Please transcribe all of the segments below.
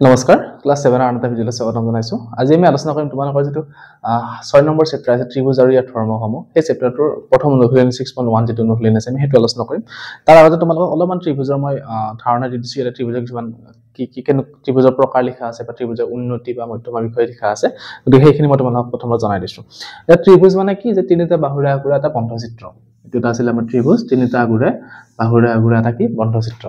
নমস্কাৰ ক্লাস 7 আনটা ভিডিঅ'লৈ স্বাগতম জনাইছো আজি আমি আলোচনা কৰিম তোমালোকৰ যেটো 6 নম্বৰ চেপ্টাৰ আছে ত্ৰিভুজ আৰু ইয়াৰ ধৰ্মসমূহ এই চেপ্টাৰটোৰ প্ৰথম অনুশীলনী 6.1 যেটো অনুশীলনী আছে আমি হেতু আলোচনা কৰিম তাৰ আগতে তোমালোকক অলপমান ত্ৰিভুজৰ মই ধাৰণা দি দিছো এটা ত্ৰিভুজৰ কিছুমান কি ত্ৰিভুজৰ প্ৰকাৰ লিখা আছে বা ত্ৰিভুজৰ উন্নতি বা মধ্যমা বিষয় লিখা আছে গতিকে সেইখিনি মই তোমালোকক প্ৰথমে জনাই দিছো এটা ত্ৰিভুজ মানে কি যে তিনিটা বাহুৰে আগুৰা এটা বন্ধচিত্ৰ এটো আছিল আমাৰ ত্ৰিভুজ তিনিটা বাহুৰে আগুৰা এটা কি বন্ধচিত্ৰ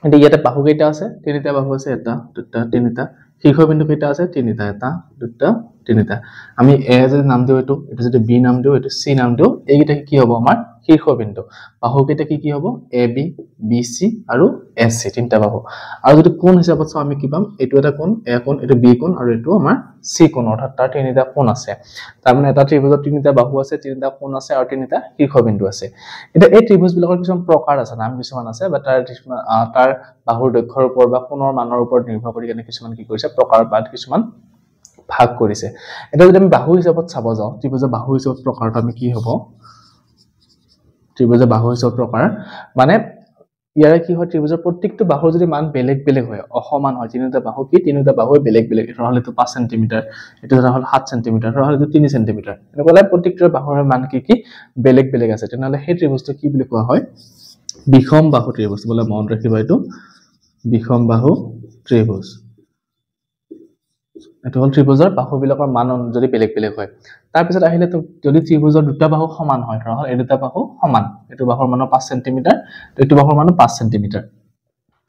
এটি ইয়াতে বাহু কেইটা আছে তিনিটা বাহু আছে এটা দুটা তিনিটা শীৰ্ষবিন্দু কেইটা আছে তিনিটা এটা দুটা তিনিটা আমি এ যদি নাম দিও এটো যদি বি নাম দিও এটো সি নাম দিও এইকেইটা কি হ'ব আমাৰ শীৰ্ষবিন্দু বাহু কেইটা কি হ'ব এ বি বি সি আৰু এছ সি তিনিটা বাহু আৰু যদি কোণ হিচাপত চাও আমি কি পাম এটো এটা কোণ এ কোণ এটো বি কোণ আৰু এটো আমাৰ সি কোণ অৰ্থাৎ তাৰ তিনিটা কোণ আছে তাৰ মানে এটা ত্ৰিভুজৰ তিনিটা বাহু আছে তিনিটা কোণ আছে আৰু তিনিটা শীৰ্ষবিন্দু আছে এটা এই ত্ৰিভুজ বিলাকৰ কিছুমান প্ৰকাৰ আছে নাম কিছুমান আছে বা তাৰ বাহুৰ দৈৰ্ঘ্যৰ ওপৰত বা কোণৰ মানৰ ওপৰত নিৰ্ভৰ কৰি কেনে কিছুমান কি কৰিছে প্ৰকাৰ বা কিছুমান ভাগ কৰিছে এটা যদি আমি বাহু হিচাপত চাব যাও ত্ৰিভুজৰ বাহু হিচাপত প্ৰকাৰটো আমি কি হ'ব ত্ৰিভুজৰ বাহু হিচাপত প্ৰকাৰ মানে ইয়াৰে কি হয় ত্ৰিভুজৰ প্ৰত্যেকটো বাহুৰ যদি মান বেলেগ বেলেগ হয় অসমান হয় তিনিটা বাহু কি তিনিটা বাহু বেলেগ বেলেগ নহলে তো 5 সেমি এটো হল 7 সেমি নহলে তো 3 সেমি এনেকৈ প্ৰত্যেকটো বাহুৰ মান কি বেলেগ বেলেগ আছে তেনেহলে সেই ত্ৰিভুজটো কি বুলি কোৱা হয় বিষম বাহু ত্ৰিভুজ বলে মনত ৰাখিবা এটো বিষম বাহু ত্ৰিভুজ এটো হল ত্ৰিভুজৰ বাহু বিলাকৰ মান যদি বেলেগ বেলেগ হয় তাৰ পিছত আহিলে তো যদি ত্ৰিভুজৰ দুটা বাহু সমান হয় ধৰা এই দুটা বাহু সমান এটো বাহুৰ মান 5 সেমি এটো বাহুৰ মান 5 সেমি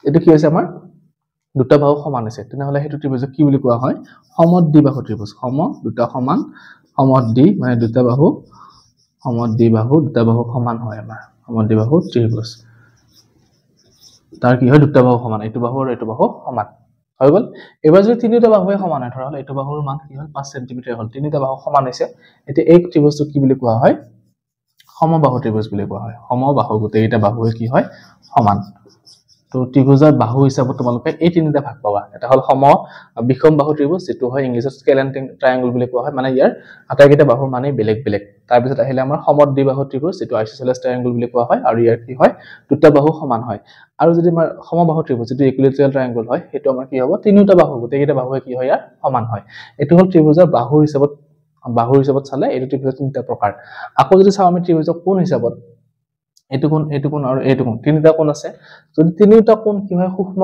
এটো কি হৈছে আমাৰ দুটা বাহু সমান আছে তেনেহলে হেতু ত্ৰিভুজক কি বুলি কোৱা হয় সমদ্বিবাহু ত্ৰিভুজ দুটা সমান সমদ্বি মানে দুটা বাহু সমদ্বিবাহু দুটা বাহু সমান হয় আমাৰ সমদ্বিবাহু ত্ৰিভুজ তাৰ কি হয় দুটা বাহু সমান এটো বাহু আৰু এটো বাহু সমান হৈ গল এবাৰ যদি তিনিটা বাহুৱে সমান হয় ধৰা এটো বাহুৰ মান কি হল 5 সেমি হল তিনিটা বাহু সমান হৈছে এতিয়া এই ত্ৰিভুজটো কি বুলি কোৱা হয় সমবাহু ত্ৰিভুজ বুলি কোৱা হয় সমবাহু গোটেইটা বাহুৱে কি হয় সমান তো ত্ৰিভুজৰ বাহু হিচাপত তোমালোকে এই তিনিটা ভাগ পাবা এটা হল বিষম বাহু ত্ৰিভুজ যেটো হয় ইংলিছত স্কেলেন ট্ৰায়াঙ্গল বুলি কোৱা হয় মানে ইয়াৰ আটাইকেইটা বাহুৰ মানে বেলেগ বেলেগ তাৰ পিছত আহিলে আমাৰ সমদ্বিবাহু ত্ৰিভুজ যেটো আইসোসেলেস ট্ৰায়াঙ্গল বুলি কোৱা হয় আৰু ইয়াৰ কি হয় দুটা বাহু সমান হয় আৰু যদি আমাৰ সমবাহু ত্ৰিভুজ যেটো ইকুইলেটাৰেল ট্ৰায়াঙ্গল হয় হেতু আমাৰ কি হ'ব তিনিটা বাহু গোটেইকেইটা বাহুৱে কি হয় ইয়াৰ সমান হয় এটো হল ত্ৰিভুজৰ বাহু হিচাপত চালে এটো ত্ৰিভুজৰ তিনিটা প্ৰকাৰ আকৌ যদি চাও আমি ত্ৰিভুজৰ কোণ হিচাপত এটো কোণ আৰু এটো কোণ তিনিটা কোণ আছে যদি তিনিটা কোণ কি হয় সূক্ষ্ম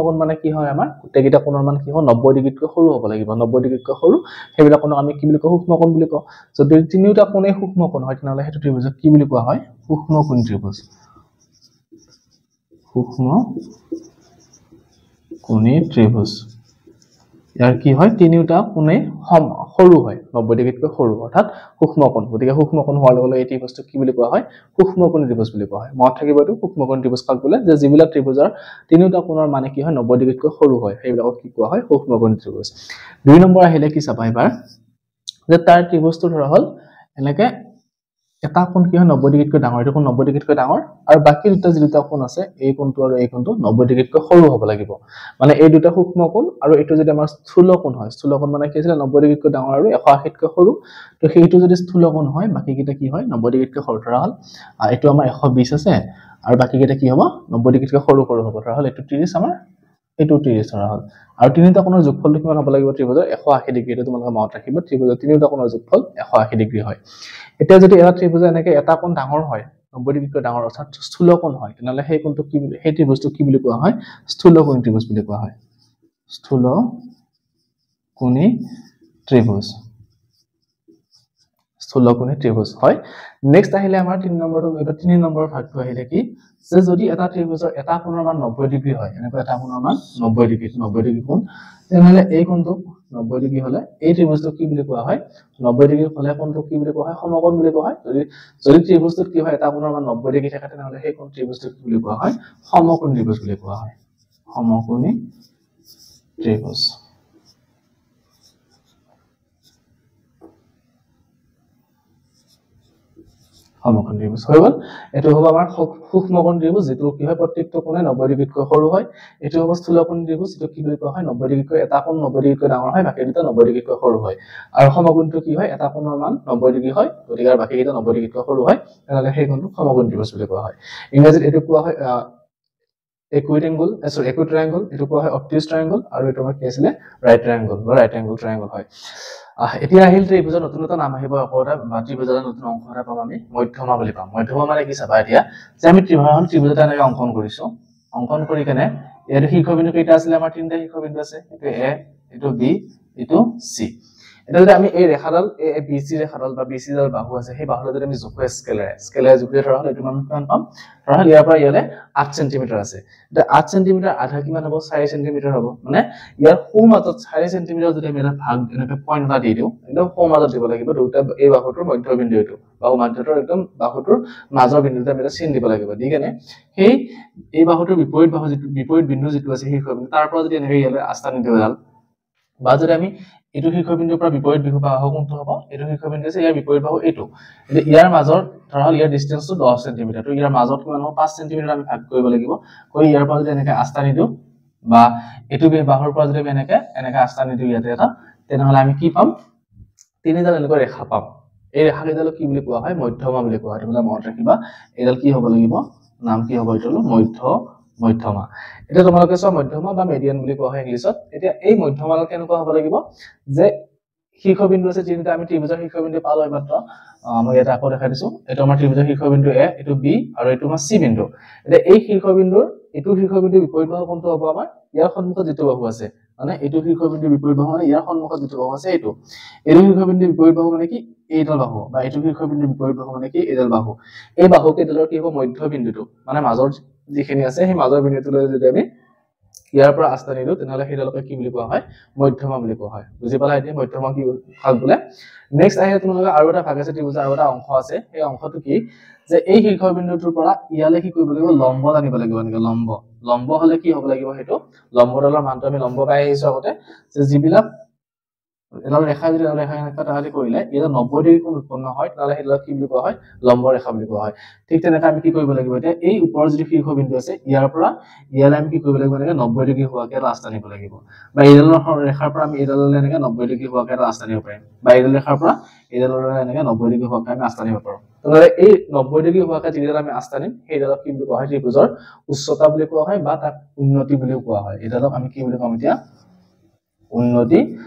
কোণ মানে কি হয় আমাৰ গোটেইকেইটা কোণৰ মান কি হয় 90 ডিগ্ৰীতকৈ সৰু হ'ব লাগিব 90 ডিগ্ৰীতকৈ সৰু হেবিলাক কোণক আমি কি বুলি কওঁ সূক্ষ্ম কোণ বুলি কওঁ যদি তিনিটা কোণে সূক্ষ্ম কোণ হয় তেনেহলে হেতু ত্ৰিভুজক কি বুলি কোৱা হয় সূক্ষ্ম কোণ ত্ৰিভুজ সূক্ষ্ম কোণী ত্ৰিভুজ ইয়াৰ কি হয় তিনিটা কোণে সৰু হয় 90 ডিগ্ৰীতকৈ সৰু অৰ্থাৎ সূক্ষ্ম কোণ গতিকে সূক্ষ্ম কোণ হোৱাৰ লগে লগে এই ত্ৰিভুজটো কি বুলি কোৱা হয় সূক্ষ্ম কোণ ত্ৰিভুজ বুলি কোৱা হয় মনত থাকিব এটো সূক্ষ্ম কোণ ত্ৰিভুজ কাক বোলে যে যিবিলাক ত্ৰিভুজৰ তিনিটা কোণৰ মানে কি হয় 90 ডিগ্ৰীতকৈ সৰু হয় সেইবিলাকক কি কোৱা হয় সূক্ষ্ম কোণ ত্ৰিভুজ দুই নম্বৰ আহিলে কি চাবা এবাৰ যে তাৰ ত্ৰিভুজটো ধৰা হল এনেকে এটা কোণ কি হয় 90 ডিগ্ৰীতকৈ ডাঙৰ এটো কোণ 90 ডিগ্ৰীতকৈ ডাঙৰ আৰু বাকি দুটা কোণ আছে এই কোণটো আৰু এই কোণটো 90 ডিগ্ৰীতকৈ সৰু হ'ব লাগিব মানে এই দুটা সূক্ষ্ম কোণ আৰু এটো যদি আমাৰ স্থূল কোণ হয় স্থূল কোণ মানে কি আছিল 90 ডিগ্ৰীতকৈ ডাঙৰ আৰু 180তকৈ সৰু তো সেইটো যদি স্থূল কোণ হয় বাকি কিটা কি হয় 90 ডিগ্ৰীতকৈ সৰু ধৰা হল এটো আমাৰ 120 আছে আৰু বাকি কিটা কি হ'ব 90 ডিগ্ৰীতকৈ সৰু হ'ব ধৰা হল এটো 30 আমাৰ এটো 30 ধৰা হল আৰু তিনিটা কোণৰ যোগফলটো কিমান হ'ব লাগিব ত্ৰিভুজৰ 180 ডিগ্ৰী এটো তোমালোকে মনত ৰাখিবা ত্ৰিভুজৰ তিনিটা কোণৰ যোগফল 180 ডিগ্ৰী হয় এতিয়া যদি এটা ত্ৰিভুজ এনেকে এটা কোণ ডাঙৰ হয় 90 ডিগ্ৰীতকৈ ডাঙৰ অৰ্থাৎ স্থূল কোণ হয় তেনেহলে সেই কোণটো কি সেই ত্ৰিভুজটো কি বুলি কোৱা হয় স্থূল কোণ ত্ৰিভুজ বুলি কোৱা হয় স্থূল কোণী ত্ৰিভুজ স্থূলকোণী ত্ৰিভুজ হয় নেক্সট আহিলে আমাৰ 3 নম্বৰটো এটা 3 নম্বৰৰ ভাগটো আহিলে কি যে যদি এটা ত্ৰিভুজৰ এটা কোণৰ মান 90 ডিগ্ৰী হয় এনেকৈ এটা কোণৰ মান 90 ডিগ্ৰী কোণ তেনেহলে এই কোণটো 90 ডিগ্ৰী হলে এই ত্ৰিভুজটো কি বুলি কোৱা হয় 90 ডিগ্ৰী হলে কোণটো কি বুলি কোৱা হয় সমকোণ বুলি কোৱা হয় যদি ত্ৰিভুজটোত কি হয় এটা কোণৰ মান 90 ডিগ্ৰী থাকে তেনেহলে সেই কোণ ত্ৰিভুজটো কি বুলি কোৱা হয় সমকোণ ত্ৰিভুজ বুলি কোৱা হয় সমকোণী ত্ৰিভুজ সমকোণ ত্ৰিভুজ হৈ গল এটো হ'ব আমাৰ সূক্ষ্মকোণ ত্ৰিভুজ যেটো কি হয় প্ৰত্যেকটো কোণে 90 ডিগ্ৰীতকৈ সৰু হয় এটো হ'ব স্থূলকোণ ত্ৰিভুজ যেটো কি বুলি কোৱা হয় 90 ডিগ্ৰীতকৈ এটা কোণ 90 ডিগ্ৰীতকৈ ডাঙৰ হয় বাকি দুটা 90 ডিগ্ৰীতকৈ সৰু হয় আৰু সমকোণটো কি হয় এটা কোণৰ মান 90 ডিগ্ৰী হয় গতিকে বাকি দুটা 90 ডিগ্ৰীতকৈ সৰু হয় তেনেহলে সেই কোণটো সমকোণ ত্ৰিভুজ বুলি কোৱা হয় ইংৰাজীত এটো কোৱা হয় equiangle sorry equitriangle এটো কোৱা হয় obtuse triangle আৰু এটো আমাৰ কি আছিলে right triangle বা right angle triangle হয় এতিয়া আহিল ত্ৰিভুজৰ নতুন নতুন নাম আহিব আকৌটা ত্ৰিভুজৰ নতুন অংশ এটা পাম আমি মধ্যমা বুলি পাম মধ্যমা মানে কি চাবা এতিয়া যে আমি ত্ৰিভুজ এটা এনেকৈ অংকন কৰিছো অংকন কৰি কেনে ইয়াৰ শীৰ্ষবিন্দু কেইটা আছিল আমাৰ তিনটা শীৰ্ষবিন্দু আছে এটো a এটো b এটো c এটা যদি আমি এই ৰেখাডাল এই BC ৰেখাডাল বা BC ডাল বাহু আছে সেই বাহুলৈ যদি আমি জোখে স্কেলাৰ জোখে ধৰা হলে এটো মান কিমান পাম ধৰা হলে ইয়াৰ পৰা ইয়ালে 8 সেমি আছে এটা 8 সেমি আধা কিমান হ'ব 4 সেমি হ'ব মানে ইয়াৰ সোঁমাজত 4 সেমি যদি আমি এটা ভাগ এনেকৈ পইণ্ট এটা দি দিও একদম সোঁমাজত দিব লাগিব দুটা এই বাহুটোৰ মধ্যবিন্দু এটো বাহু মধ্যটোৰ একদম বাহুটোৰ মাজৰ বিন্দুতে আমি এটা চিন দিব লাগিব দি কেনে সেই এই বাহুটোৰ বিপৰীত বাহু যিটো বিপৰীত বিন্দু যিটো আছে সেই তাৰ পৰা যদি এনেকৈ ইয়ালে আস্থানি দিও এডাল বা যদি আমি এটো শীৰ্ষবিন্দুৰ পৰা বিপৰীত বাহু কোনটো হ'ব এটো শীৰ্ষবিন্দু আছে ইয়াৰ বিপৰীত বাহু এটো ইয়াৰ মাজৰ ধৰা হল ইয়াৰ ডিসটেন্সটো 10 সেমি তো ইয়াৰ মাজত কিমান হ'ব 5 সেমি আমি ভাগ কৰিব লাগিব কৈ ইয়াৰ পৰা যদি এনেকৈ আস্থানি দিও বা এটো বাহুৰ পৰা যদি এনেকৈ আস্থানি দিও ইয়াতে এটা তেনেহলে আমি কি পাম তিনিডাল এনেকৈ ৰেখা পাম এই ৰেখাকেইডাল কি বুলি কোৱা হয় মধ্যমা বুলি কোৱা হয় তোমৰা মনত ৰাখিবা এডাল কি হ'ব লাগিব নাম কি হ'ব এটো মধ্যমা এটা তোমালোকে সব মধ্যমা বা মিডিয়ান বুলি কোৱা হয় ইংলিছত এতিয়া এই মধ্যমাল কেনেকুৱা হ'ব লাগিব যে শীৰ্ষবিন্দু আছে যিটো আমি ত্ৰিভুজৰ শীৰ্ষবিন্দু পালো এইমাত্ৰ মই এটা আকৌ দেখাই দিছো এটো আমাৰ ত্ৰিভুজৰ শীৰ্ষবিন্দু a এটো b আৰু এটো আমাৰ c বিন্দু এতিয়া এই শীৰ্ষবিন্দুৰ এটো শীৰ্ষবিন্দু বিপৰীত বাহু কোনটো হ'ব আমাৰ ইয়াৰ সন্মুখত যেটো বাহু আছে মানে এটো শীৰ্ষবিন্দু বিপৰীত বাহু মানে ইয়াৰ সন্মুখত যেটো বাহু আছে এটো শীৰ্ষবিন্দু বিপৰীত বাহু মানে কি এইডাল বাহু বা এটো শীৰ্ষবিন্দু বিপৰীত বাহু মানে কি এইডাল বাহু এই বাহু কেইডালৰ কি হ'ব মধ্যবিন্দুটো মানে মাজৰ যিখিনি আছে সেই মাজৰ বিন্দুটোলৈ যদি আমি ইয়াৰ পৰা আস্থানি দিও তেনেহলে সেইডালকে কি বুলি কোৱা হয় মধ্যমা বুলি কোৱা হয় বুজি পালা এতিয়া মধ্যমা কি ভাগ বোলে নেক্সট আহে তোমালোকে আৰু এটা ভাগ আছে ত্ৰিভুজৰ আৰু এটা অংশ আছে সেই অংশটো কি যে এই শীৰ্ষবিন্দুটোৰ পৰা ইয়ালে কি কৰিব লাগিব লম্ব আনিব লাগিব এনেকৈ লম্ব হলে কি হ'ব লাগিব হেতু লম্বডালৰ মানটো আমি লম্ব পাই আহিছো আগতে যে যিবিলাক এডাল ৰেখা যদি ৰেখা তাহলে কৰিলে এটা 90 ডিগ্ৰী কোণ উৎপন্ন হয় তাহলে হেতু কি বুলি কোৱা হয় লম্ব ৰেখা বুলি কোৱা হয় ঠিক তেনেকৈ আমি কি কৰিব লাগিব এতিয়া এই ওপৰৰ যি শীৰ্ষবিন্দু আছে ইয়াৰ পৰা ইয়ালে আমি কি কৰিব লাগিব এনেকৈ 90 ডিগ্ৰী হোৱাকে ৰাস্তা নিব লাগিব বা এইডাল ৰেখাৰ পৰা আমি এইডাললৈ এনেকৈ 90 ডিগ্ৰী হোৱাকে ৰাস্তা নিব পাৰিম বা এইডাল ৰেখাৰ পৰা এইডাললৈ এনেকৈ 90 ডিগ্ৰী হোৱাকে আমি ৰাস্তা নিব পাৰো তেনেহলে এই 90 ডিগ্ৰী হোৱাকে যিডাল আমি ৰাস্তা নিম সেইডালক কি বুলি কোৱা হয় ত্ৰিভুজৰ উচ্চতা বুলি কোৱা হয় বা তাক উন্নতি বুলি কোৱা হয় এডালক আমি কি বুলি কম এতিয়া উন্নতি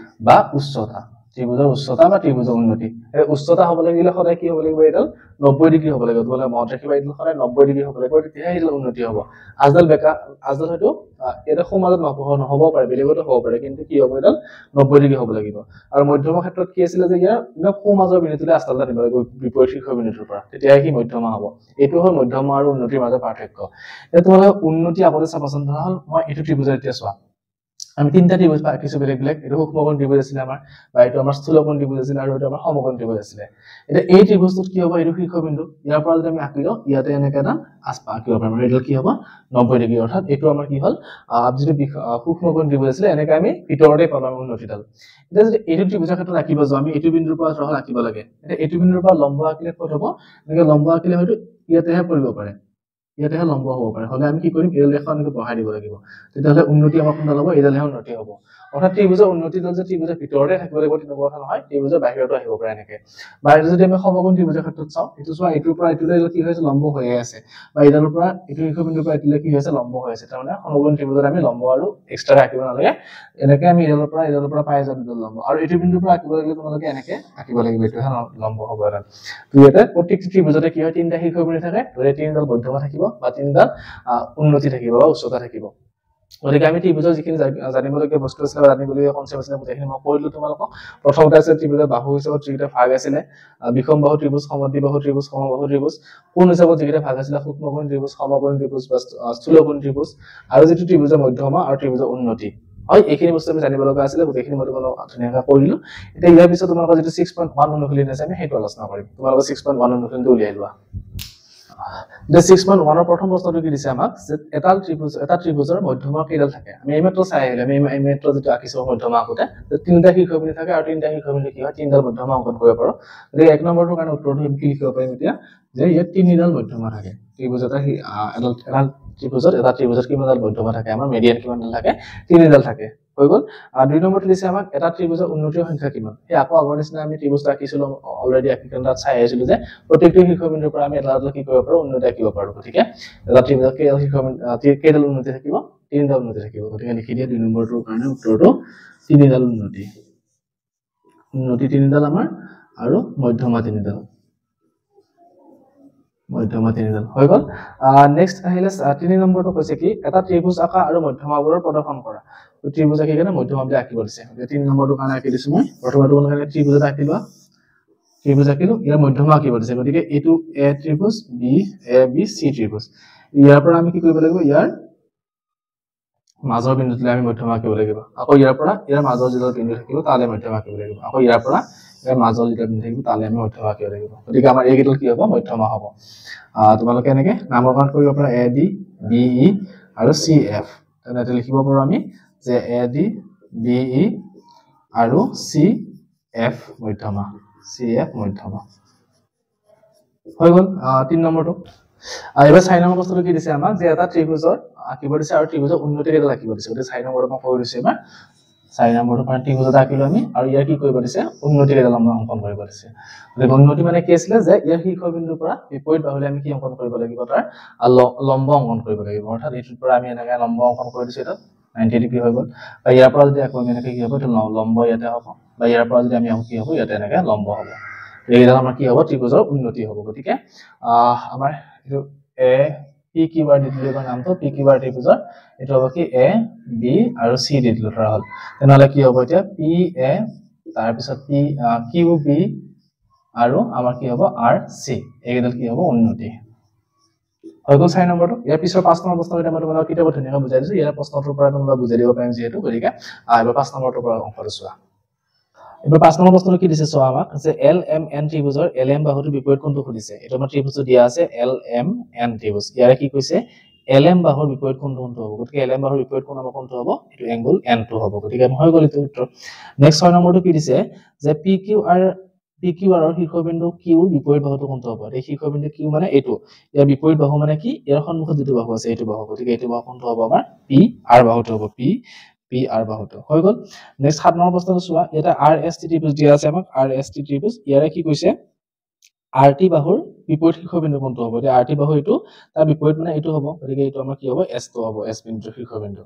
বা উচ্চতা ত্ৰিভুজৰ উচ্চতা বা ত্ৰিভুজৰ উন্নতি এই উচ্চতা হ'ব লাগিলে সদায় কি হ'ব লাগিব এডাল 90 ডিগ্ৰী হ'ব লাগিব তোমালোকে মনত ৰাখিবা এডাল সদায় 90 ডিগ্ৰী হ'ব লাগিব তেতিয়া এডাল উন্নতি হ'ব আজদাল বেকা আজদাল হয়তো এটা সমাজত নহব পাৰে বেলেগতো হ'ব পাৰে কিন্তু কি হ'ব এডাল 90 ডিগ্ৰী হ'ব লাগিব আৰু মধ্যমা ক্ষেত্ৰত কি আছিল যে ইয়াৰ একদম সমাজৰ বিন্দুটোলৈ আস্থালটা নিব লাগিব বিপৰীত শীৰ্ষবিন্দুটোৰ পৰা তেতিয়া কি মধ্যমা হ'ব এইটো হ'ল মধ্যমা আৰু উন্নতিৰ মাজৰ পাৰ্থক্য এতিয়া তোমালোকে উন্নতি আগতে চাবাচোন ধৰা হ'ল মই এইটো ত্ৰিভুজৰ এতিয়া চোৱা আমি তিনটা ত্ৰিভুজ পাইছো বেলেগ এটো সূক্ষ্মকোণ ত্ৰিভুজ আছিল আমাৰ বা এটো আমাৰ স্থূলকোণ ত্ৰিভুজ আছিল আৰু এটো আমাৰ সমকোণ ত্ৰিভুজ আছিল এটা এই ত্ৰিভুজটোত কি হ'ব এটো শীৰ্ষবিন্দু ইয়াৰ পৰা যদি আমি আঁকিলো ইয়াতে এনেকৈ এটা আস্পা আঁকিব পাৰিম এটো কি হ'ব 90 ডিগ্ৰী অৰ্থাৎ এটো আমাৰ কি হ'ল যিটো সূক্ষ্মকোণ ত্ৰিভুজ আছিল এনেকৈ আমি ভিতৰতে পালাম উন্নতিডাল এতিয়া যদি এইটো ত্ৰিভুজৰ ক্ষেত্ৰত আঁকিব যাও আমি এইটো বিন্দুৰ পৰা ধৰা আঁকিব লাগে এতিয়া এইটো বিন্দুৰ পৰা লম্ব আঁকিলে ক'ত হ'ব এনেকৈ লম্ব আঁকিলে হয়তো ইয়াতেহে পৰিব পাৰে ইয়াতেহে লম্ব হ'ব পাৰে হলে আমি কি কৰিম এই ৰেখা এনেকৈ বঢ়াই দিব লাগিব তেতিয়াহলে উন্নতি আমাৰ কোনডাল হ'ব এইডালহে উন্নতি হ'ব অৰ্থাৎ ত্ৰিভুজৰ উন্নতিডাল যে ত্ৰিভুজৰ ভিতৰতে থাকিব লাগিব তেনেকুৱা কথা নহয় ত্ৰিভুজৰ বাহিৰতো আহিব পাৰে এনেকৈ বা এটা যদি আমি সমকোণ ত্ৰিভুজৰ ক্ষেত্ৰত চাওঁ এইটো চোৱা এইটোৰ পৰা এইটোলৈ কি হৈছে লম্ব হৈয়ে আছে বা এইডালৰ পৰা এইটো শীৰ্ষবিন্দুৰ পৰা এইটোলৈ কি হৈছে লম্ব হৈ আছে তাৰমানে সমকোণ ত্ৰিভুজত আমি লম্ব আৰু এক্সট্ৰা ৰাখিব নালাগে এনেকৈ আমি এইডালৰ পৰা পাই যাম লম্ব আৰু এইটো বিন্দুৰ পৰা আঁকিব লাগিলে তোমালোকে এনেকৈ আঁকিব লাগিব এইটোহে লম্ব হ'ব এডাল ইয়াতে প্ৰত্যেকটো ত্ৰিভুজতে কি হয় তিনিটা শীৰ্ষবিন্দু থাকে ধৰে তিনিডাল মধ্যমা থাকিব বা তিনিডাল উন্নতি থাকিব বা উচ্চতা থাকিব গতিকে আমি ত্ৰিভুজৰ যিখিনি জানিবলগীয়া বস্তু আছিল বা জানিবলগীয়া কনচেপ্ট আছিল গোটেইখিনি মই কৈ দিলো তোমালোকক প্ৰথমতে আছে ত্ৰিভুজৰ বাহু হিচাপত যিকেইটা ভাগ আছিলে বিষম বাহু ত্ৰিভুজ সমদ্বিবাহু ত্ৰিভুজ সমবাহু ত্ৰিভুজ কোণ হিচাপত যিকেইটা ভাগ আছিলে সূক্ষ্মকোণ ত্ৰিভুজ সমকোণ ত্ৰিভুজ বা স্থূলকোণ ত্ৰিভুজ আৰু যিটো ত্ৰিভুজৰ মধ্যমা আৰু ত্ৰিভুজৰ উন্নতি হয় এইখিনি বস্তু আমি জানিব লগা আছিল গোটেইখিনি মই তোমালোকক ধুনীয়াকৈ কৈ দিলো এতিয়া ইয়াৰ পিছত তোমালোকৰ যিটো 6.1 অনুশীলন আছে আমি সেইটো আলোচনা কৰিম তোমালোকৰ 6.1 অনুশীলনটো উলিয়াই লোৱা The 6.1 ৰ প্ৰথম প্ৰশ্নটো কি দিছে আমাক যে এটা ত্ৰিভুজৰ মধ্যমা কেইডাল থাকে আমি এইমাত্ৰ চাই আহিলো আমি এইমাত্ৰ যেটো আঁকিছো মধ্যমা আকোতে তিনিটা শীৰ্ষবিন্দু থাকে আৰু তিনিটা শীৰ্ষবিন্দু কি হয় তিনিডাল মধ্যমা অংকন কৰিব পাৰো গতিকে এক নম্বৰটোৰ কাৰণে উত্তৰটো আমি কি লিখিব পাৰিম এতিয়া যে ইয়াত তিনিডাল মধ্যমা থাকে ত্ৰিভুজ এটা ত্ৰিভুজত কিমানডাল মধ্যমা থাকে আমাৰ মিডিয়ান কিমানডাল থাকে তিনিডাল থাকে হৈ গল। আৰু 2 নম্বৰটো দিছে আমাক এটা ত্ৰিভুজৰ উন্নতিৰ সংখ্যা কিমান। এই আকৌ আগৰ নিচিনা আমি ত্ৰিভুজ আঁকিছিলো অলৰেডি আঁকিখন তাত চাই আহিছিলো যে প্ৰত্যেকটো শীৰ্ষবিন্দুৰ পৰা আমি এটা কি কৰিব পাৰো উন্নতি আঁকিব পাৰো। গতিকে এটা ত্ৰিভুজৰ কেইডাল উন্নতি থাকিব 3ডাল উন্নতি থাকিব। গতিকে লিখি দিয়া 2 নম্বৰটোৰ কাৰণে উত্তৰটো 3ডাল উন্নতি 3ডাল আমাৰ আৰু মধ্যমা 3ডাল হৈ গল। নেক্সট আহিলে 3 নম্বৰটো কৈছে কি এটা ত্ৰিভুজ আঁকা আৰু মধ্যমাবোৰৰ প্ৰদৰ্শন কৰা। ত্ৰিভুজ আঁকি কেনে মধ্যমাবোৰ আঁকিব দিছে। 3 নম্বৰটোৰ কাৰণে আঁকি দিছো মই। প্ৰথমে তোমালোকে ত্ৰিভুজ এটা আঁকি লোৱা। ত্ৰিভুজ আঁকিলো, ইয়াৰ মধ্যমা আঁকিব দিছে। গতিকে এইটো এ ত্ৰিভুজ বি এ বি চি ত্ৰিভুজ। ইয়াৰ পৰা আমি কি কৰিব লাগিব, ইয়াৰ মাজৰ বিন্দুটোলৈ আমি মধ্যমা আঁকিব লাগিব। আকৌ ইয়াৰ পৰা ইয়াৰ মাজৰ যিডাল বিন্দু থাকিব তালে মধ্যমা আঁকিব লাগিব। আকৌ ইয়াৰ পৰা ইয়াৰ মাজৰ যিডাল বিন্দু থাকিব তালে আমি মধ্যমা আঁকিব লাগিব। গতিকে আমাৰ এইকেইডাল কি হ'ব, মধ্যমা হ'ব। তোমালোকে এনেকে নামকৰণ কৰিব পাৰা এ ডি বি ই আৰু চি এফ। তেনেতে লিখিব পাৰো আমি যে এ ডি বি ই আৰু চি এফ মধ্যমা। হৈ গল 3 নম্বৰটো। এবাৰ 4 নম্বৰ প্ৰশ্নটো কি দিছে আমাক যে এটা ত্ৰিভুজৰ আঁকিব দিছে আৰু ত্ৰিভুজৰ উন্নতি কেইডাল আঁকিব দিছে। গতিকে 4 নম্বৰটো মই কৈ দিছো এবাৰ। 4 নম্বৰটো কাৰণে ত্ৰিভুজ এটা আঁকিলো আমি আৰু ইয়াৰ কি কৰিব দিছে, উন্নতি কেইডাল আমাৰ অংকন কৰিব দিছে। গতিকে উন্নতি মানে কি আছিলে যে ইয়াৰ শীৰ্ষবিন্দুৰ পৰা বিপৰীত বাহুলৈ আমি কি অংকন কৰিব লাগিব, তাৰ লম্ব অংকন কৰিব লাগিব। অৰ্থাৎ এইটোৰ পৰা আমি এনেকৈ লম্ব অংকন কৰি দিছো। এটা 90 ডিগ্ৰী হৈ গল। বা ইয়াৰ পৰা যদি আকৌ আমি এনেকৈ কি হ'ব, এইটো লম্ব ইয়াতে হ'ব। বা ইয়াৰ পৰা যদি আমি কি হ'ব, ইয়াতে এনেকৈ লম্ব হ'ব। এইডাল আমাৰ কি হ'ব, ত্ৰিভুজৰ উন্নতি হ'ব। গতিকে আমাৰ এইটো এ পি কিউ আৰ দি দিলো এবাৰ নামটো পি কিউ আৰ ত্ৰিভুজৰ। এইটো হ'ব কি এ বি আৰু চি দি দিলো ধৰা হ'ল। তেনেহ'লে কি হ'ব এতিয়া পি এ তাৰপিছত পি কিউ বি আৰু আমাৰ কি হ'ব আৰ চি। এইকেইডাল কি হ'ব, উন্নতি হৈ গ'ল 4 নম্বৰটো। ইয়াৰ পিছৰ 5 নম্বৰ প্ৰশ্নটো মই তোমালোকক কিতাপত ধুনীয়াকৈ বুজাই দিছো। ইয়াৰ প্ৰশ্নটোৰ পৰা তোমালোকে বুজাই দিব পাৰিম যিহেতু। গতিকে এবাৰ 5 নম্বৰটোৰ পৰা অংকটো চোৱা। এবাৰ 5 নম্বৰ প্ৰশ্নটো কি দিছে চোৱা আমাক যে এল এম এন ত্ৰিভুজৰ এল এম বাহুটোৰ বিপৰীত কোণটো সুধিছে। এইটো আমাৰ ত্ৰিভুজটো দিয়া আছে এল এম এন ত্ৰিভুজ। ইয়াৰে কি কৈছে, এল এম বাহুৰ বিপৰীত কোণটো হ'ব। গতিকে এল এম বাহুৰ বিপৰীত কোণ আমাৰ কোণটো হ'ব, এইটো এংগল N2 হ'ব। গতিকে হৈ গ'ল এইটো উত্তৰ। নেক্সট 6 নম্বৰটো কি দিছে যে পি কিউ আৰৰ শীৰ্ষবিন্দু কিউৰ বিপৰীত বাহুটো কোনটো হ'ব। এই শীৰ্ষবিন্দু কিউ মানে এইটো, ইয়াৰ বিপৰীত বাহু মানে কি, ইয়াৰ সন্মুখত যিটো বাহু আছে এইটো বাহু। গতিকে এইটো বাহু কোনটো হ'ব, আমাৰ পি আৰ বাহুটো হ'ব। পি আৰ বাহুটো হৈ গ'ল। নেক্সট 7 নম্বৰ প্ৰশ্নটো চোৱা। ইয়াতে আৰ এছ টি ত্ৰিভুজ দিয়া আছে আমাক। আৰ এছ টি ত্ৰিভুজ ইয়াৰে কি কৈছে, আৰ টি বাহুৰ বিপৰীত শীৰ্ষবিন্দু কোনটো হ'ব। এতিয়া আৰ টি বাহু এইটো, তাৰ বিপৰীত মানে এইটো হ'ব। গতিকে এইটো আমাৰ কি হ'ব, এছ2 হ'ব, এছ বিন্দুৰ শীৰ্ষবিন্দু।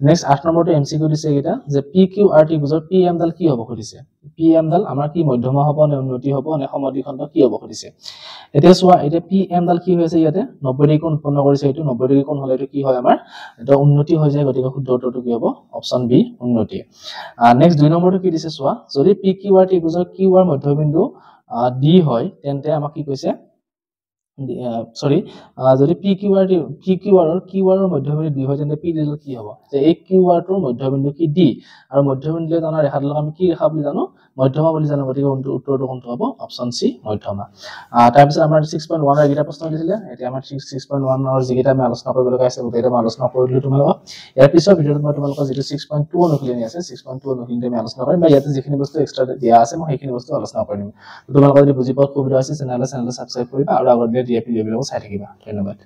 নেক্সট 8 নম্বৰটো এমচিকিউ দিছে এইকেইটা যে পি কিউ আৰ ত্ৰিভুজৰ পি এম ডাল কি হ'ব সুধিছে। পি এম ডাল আমাৰ কি মধ্যমা হ'ব নে উন্নতি হ'ব নে সমদ্বিখণ্ড কি হ'ব সুধিছে। এতিয়া চোৱা, এতিয়া পি এম ডাল কি হৈ আছে, ইয়াতে 90 ডিগ্ৰী কোণ উৎপন্ন কৰিছে। এইটো 90 ডিগ্ৰী কোণ হ'লে এইটো কি হয়, আমাৰ এটা উন্নতি হৈ যায়। গতিকে শুদ্ধ উত্তৰটো কি হ'ব, অপচন বি উন্নতি। নেক্সট 2 নম্বৰটো কি দিছে চোৱা, যদি পি কিউ আৰ ত্ৰিভুজৰ কিউ আৰ মধ্যবিন্দু ডি হয় তেন্তে আমাক কি কৈছে, যদি পি কিউ আৰৰ মধ্যবিন্দু ডি হয় তেন্তে পি ডিডাল কি হ'ব। যে এই কিউ আৰটোৰ মধ্যবিন্দু কি ডি আৰু মধ্যবিন্দুলৈ জনা ৰেখাডালক আমি কি ৰেখা বুলি জানো, মধ্যমা বুলি জানো। গতিকে উত্তৰটো কোনটো হ'ব, অপচন চি মধ্যমা। তাৰপিছত আমাৰ 6.1 ৰ এইকেইটা প্ৰশ্ন দিছিলে। এতিয়া আমাৰ 6.1 ৰ যিকেইটা আমি আলোচনা কৰিব লগা আছে গোটেইটা মই আলোচনা কৰিলো তোমালোকক। ইয়াৰ পিছৰ ভিডিঅ'ত মই তোমালোকৰ যিটো 6.2 অনুশীলনী আছে 6.2 অনুশীলনী আমি আলোচনা কৰিম। বা ইয়াতে যিখিনি বস্তু এক্সট্ৰা দিয়া আছে মই সেইখিনি বস্তু আলোচনা কৰিম। তোমালোকৰ যদি বুজি পোৱাত সুবিধা আছে তেনেহ'লে চেনেলটো ছাবস্ক্ৰাইব কৰিবা আৰু আগত দিয়া ভিডিঅ'বিলাকো চাই থাকিবা। ধন্যবাদ।